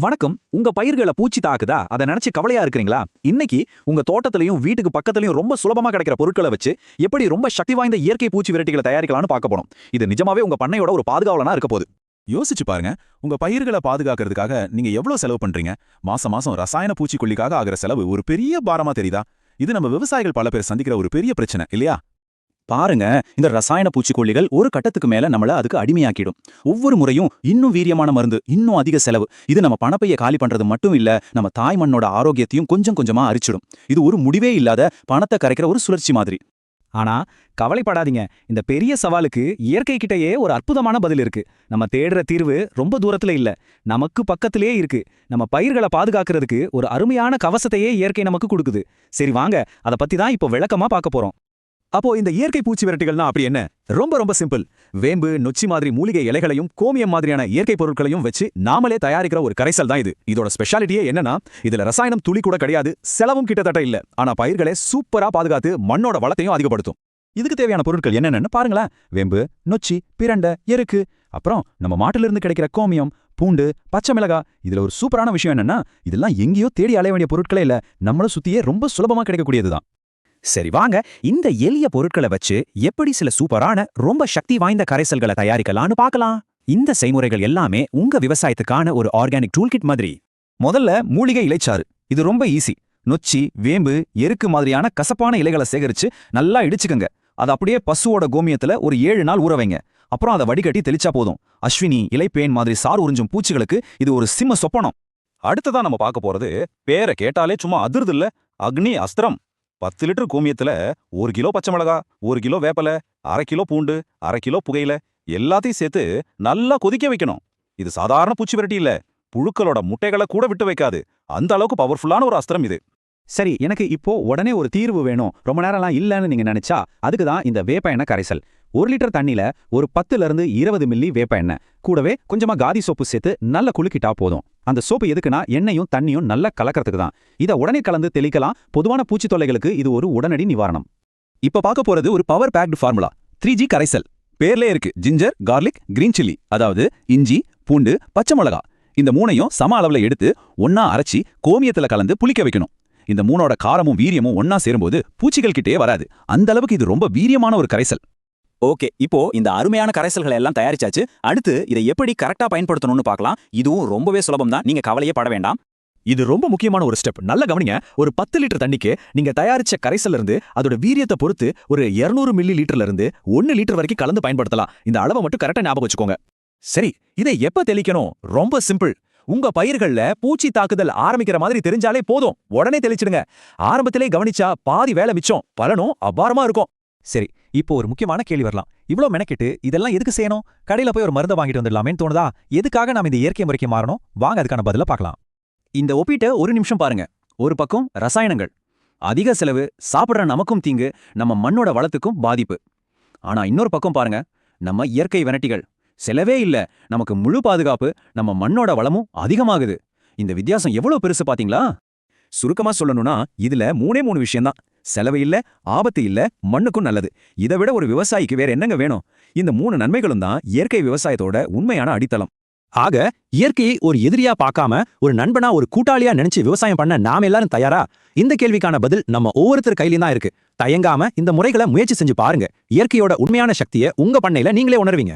வணக்கம். உங்க பயிர்களை பூச்சி தாக்குதா அதை நினைச்சு கவலையா இருக்கிறீங்களா? இன்னைக்கு உங்க தோட்டத்திலையும் வீட்டுக்கு பக்கத்துலயும் ரொம்ப சுலபமா கிடைக்கிற பொருட்களை வச்சு எப்படி ரொம்ப சக்தி வாய்ந்த இயற்கை பூச்சி விரட்டிகளை தயாரிக்கலாம்னு பார்க்க போறோம். இது நிஜமாவே உங்க பண்ணையோட ஒரு பாதுகாவலனா இருக்க போகுது. யோசிச்சு பாருங்க, உங்க பயிர்களை பாதுகாக்கிறதுக்காக நீங்க எவ்வளவு செலவு பண்றீங்க? மாசம் மாசம் ரசாயன பூச்சிக்கொல்லிக்காக ஆகிற செலவு ஒரு பெரிய பாரமா தெரியுதா? இது நம்ம விவசாயிகள் பல பேர் சந்திக்கிற ஒரு பெரிய பிரச்சனை இல்லையா? பாருங்க, இந்த ரசாயன பூச்சிக்கொல்லிகள் ஒரு கட்டத்துக்கு மேல நம்மள அதுக்கு அடிமையாக்கிடும். ஒவ்வொரு முறையும் இன்னும் வீரியமான மருந்து, இன்னும் அதிக செலவு. இது நம்ம பணப்பையை காலி பண்றது மட்டும் இல்ல, நம்ம தாய் மண்ணோட ஆரோக்கியத்தையும் கொஞ்சம் கொஞ்சமா அரிச்சிடும். இது ஒரு முடிவே இல்லாத பணத்தை கரைக்கிற ஒரு சுழற்சி மாதிரி. ஆனா கவலைப்படாதீங்க, இந்த பெரிய சவாலுக்கு இயற்கை கிட்டயே ஒரு அற்புதமான பதில் இருக்கு. நம்ம தேடுற தீர்வு ரொம்ப தூரத்துல இல்ல, நமக்கு பக்கத்திலேயே இருக்கு. நம்ம பயிர்களை பாதுகாக்கிறதுக்கு ஒரு அருமையான கவசத்தையே இயற்கை நமக்கு கொடுக்குது. சரி வாங்க, அதை பத்தி தான் இப்போ விளக்கமா பார்க்க போறோம். அப்போ இந்த இயற்கை பூச்சி விரட்டிகள்னா அப்படி என்ன? ரொம்ப சிம்பிள். வேம்பு, நொச்சி மாதிரி மூலிகை இலைகளையும் கோமியம் மாதிரியான இயற்கை பொருட்களையும் வச்சு நாமளே தயாரிக்கிற ஒரு கரைசல் தான் இது. இதோட ஸ்பெஷாலிட்டியே என்னன்னா, இதுல ரசாயனம் துளி கூட கிடையாது, செலவும் கிட்டத்தட்ட இல்ல. ஆனா பயிர்களை சூப்பரா பாதுகாத்து மண்ணோட வளத்தையும் அதிகப்படுத்தும். இதுக்கு தேவையான பொருட்கள் என்னென்னு பாருங்களேன். வேம்பு, நொச்சி, பிரண்டை, எருக்கு, அப்புறம் நம்ம மாட்டிலிருந்து கிடைக்கிற கோமியம், பூண்டு, பச்சை மிளகாய். இதுல ஒரு சூப்பரான விஷயம் என்னன்னா, இதெல்லாம் எங்கேயோ தேடி அலைய வேண்டிய பொருட்களே இல்ல, நம்மள சுத்தியே ரொம்ப சுலபமா கிடைக்கக்கூடியதுதான். சரி வாங்க, இந்த எளிய பொருட்களை வச்சு எப்படி சில சூப்பரான ரொம்ப சக்தி வாய்ந்த கரைசல்களை தயாரிக்கலாம்னு பார்க்கலாம். இந்த செய்முறைகள் எல்லாமே உங்க விவசாயத்துக்கான ஒரு ஆர்கானிக் டூல் கிட் மாதிரி. முதல்ல மூலிகை இலைச்சாறு. இது ரொம்ப ஈஸி. நொச்சி, வேம்பு, எருக்கு மாதிரியான கசப்பான இலைகளை சேகரிச்சு நல்லா இடிச்சுக்கங்க. அது அப்படியே பசுவோட கோமியத்துல ஒரு 7 நாள் ஊற வைங்க. அப்புறம் அதை வடிகட்டி தெளிச்சா போதும். அஸ்வினி, இலைப்பேன் மாதிரி சார் உறிஞ்சும் பூச்சிகளுக்கு இது ஒரு சிம்ம சொப்பனம். அடுத்ததான் நம்ம பார்க்க போறது, பேரை கேட்டாலே சும்மா அதிர்து இல்ல, அக்னி அஸ்திரம். 10 லிட்டர் கோமியத்துல 1 கிலோ பச்சை மிளகா, 1 கிலோ வேப்பலை, 1/2 கிலோ பூண்டு, 1/2 கிலோ புகையில எல்லாத்தையும் சேர்த்து நல்லா கொதிக்க வைக்கணும். இது சாதாரண பூச்சி விரட்டி இல்ல, புழுக்களோட முட்டைகளை கூட விட்டு வைக்காது. அந்த அளவுக்கு பவர்ஃபுல்லான ஒரு அஸ்திரம் இது. சரி, எனக்கு இப்போ உடனே ஒரு தீர்வு வேணும், ரொம்ப நேரம்லாம் இல்லைன்னு நீங்க நினைச்சா அதுக்கு தான் இந்த வேப்ப எண்ணெய் கரைசல். 1 லிட்டர் தண்ணியில ஒரு 10 to 20 மில்லி வேப்ப எண்ணெய் கூடவே கொஞ்சமா காதி சோப்பு சேர்த்து நல்லா குலுக்கிட்டா போதும். அந்த சோப்பு எதுக்குன்னா, எண்ணெயும் தண்ணியும் நல்லா கலக்கிறதுக்கு தான். இதை உடனே கலந்து தெளிக்கலாம். பொதுவான பூச்சி தொல்லைகளுக்கு இது ஒரு உடனடி நிவாரணம். இப்ப பார்க்க போறது ஒரு பவர் பேக்டு ஃபார்முலா, 3G கரைசல். பேர்லே இருக்கு, ஜிஞ்சர், கார்லிக், கிரீன் சில்லி. அதாவது இஞ்சி, பூண்டு, பச்சை மிளகா. இந்த மூணையும் சம அளவுல எடுத்து ஒன்னா அரைச்சி கோமியத்துல கலந்து புளிக்க வைக்கணும். இந்த மூணோட காரமும் வீரியமும் ஒன்னா சேரும்போது பூச்சிகள் கிட்டே வராது. அந்த அளவுக்கு இது ரொம்ப வீரியமான ஒரு கரைசல். ஓகே, இப்போ இந்த அருமையான கரைசல்களை எல்லாம் தயாரிச்சாச்சு. அடுத்து இதை எப்படி கரெக்டா பயன்படுத்தணும்னு பார்க்கலாம். இதுவும் ரொம்பவே சுலபம் தான், நீங்க கவலையே பட வேண்டாம். இது ரொம்ப முக்கியமான ஒரு ஸ்டெப். நல்ல கவனிங்க. ஒரு 10 லிட்டர் தண்ணிக்கு நீங்க தயாரிச்ச கரைசல்ல இருந்து அதோட வீரியத்தை பொறுத்து ஒரு 200 மில்லி லிட்டர்ல இருந்து 1 லிட்டர் வரைக்கும் கலந்து பயன்படுத்தலாம். இந்த அளவை மட்டும் கரெக்டா ஞாபகம் வச்சுக்கோங்க. சரி, இதை எப்ப தெளிக்கணும்? ரொம்ப சிம்பிள். உங்க பயிர்கள்ல பூச்சி தாக்குதல் ஆரம்பிக்கிற மாதிரி தெரிஞ்சாலே போதும், உடனே தெளிச்சிடுங்க. ஆரம்பத்திலே கவனிச்சா பாதி வேலை மிச்சம், பலனும் அபாரமா இருக்கும். சரி, இப்போ ஒரு முக்கியமான கேள்வி வரலாம். இவ்ளோ மெனக்கிட்டு இதெல்லாம் எதுக்கு செய்யணும்? கடையில போய் ஒரு மருந்தை வாங்கிட்டு வந்துடலாமேன்னு தோணுதா? எதுக்காக நாம இந்த இயற்கை முறைக்கு மாறணும்? வாங்க அதுக்கான பதில பார்க்கலாம். இந்த ஒப்பீட்டை ஒரு நிமிஷம் பாருங்க. ஒரு பக்கம் ரசாயனங்கள், அதிக செலவு, சாப்பிடுற நமக்கும் தீங்கு, நம்ம மண்ணோட வளத்துக்கும் பாதிப்பு. ஆனா இன்னொரு பக்கம் பாருங்க, நம்ம இயற்கை விரட்டிகள். செலவே இல்ல, நமக்கு முழு பாதுகாப்பு, நம்ம மண்ணோட வளமும் அதிகமாகுது. இந்த வித்தியாசம் எவ்வளவு பெருசு பாத்தீங்களா? சுருக்கமா சொல்லணும்னா இதுல 3 விஷயம்தான். செலவு இல்ல, ஆபத்து இல்ல, மண்ணுக்கும் நல்லது. இதை விட ஒரு விவசாயிக்கு வேற என்னங்க வேணும்? இந்த 3 நன்மைகளும் தான் இயற்கை விவசாயத்தோட உண்மையான அடித்தளம். ஆக இயற்கையை ஒரு எதிரியா பார்க்காம ஒரு நண்பனா, ஒரு கூட்டாளியா நினைச்சு விவசாயம் பண்ண நாம எல்லாரும் தயாரா? இந்த கேள்விக்கான பதில் நம்ம ஒவ்வொருத்தர் கையிலும் தான் இருக்கு. தயங்காம இந்த முறைகளை முயற்சி செஞ்சு பாருங்க. இயற்கையோட உண்மையான சக்தியை உங்க பண்ணையில நீங்களே உணர்வீங்க.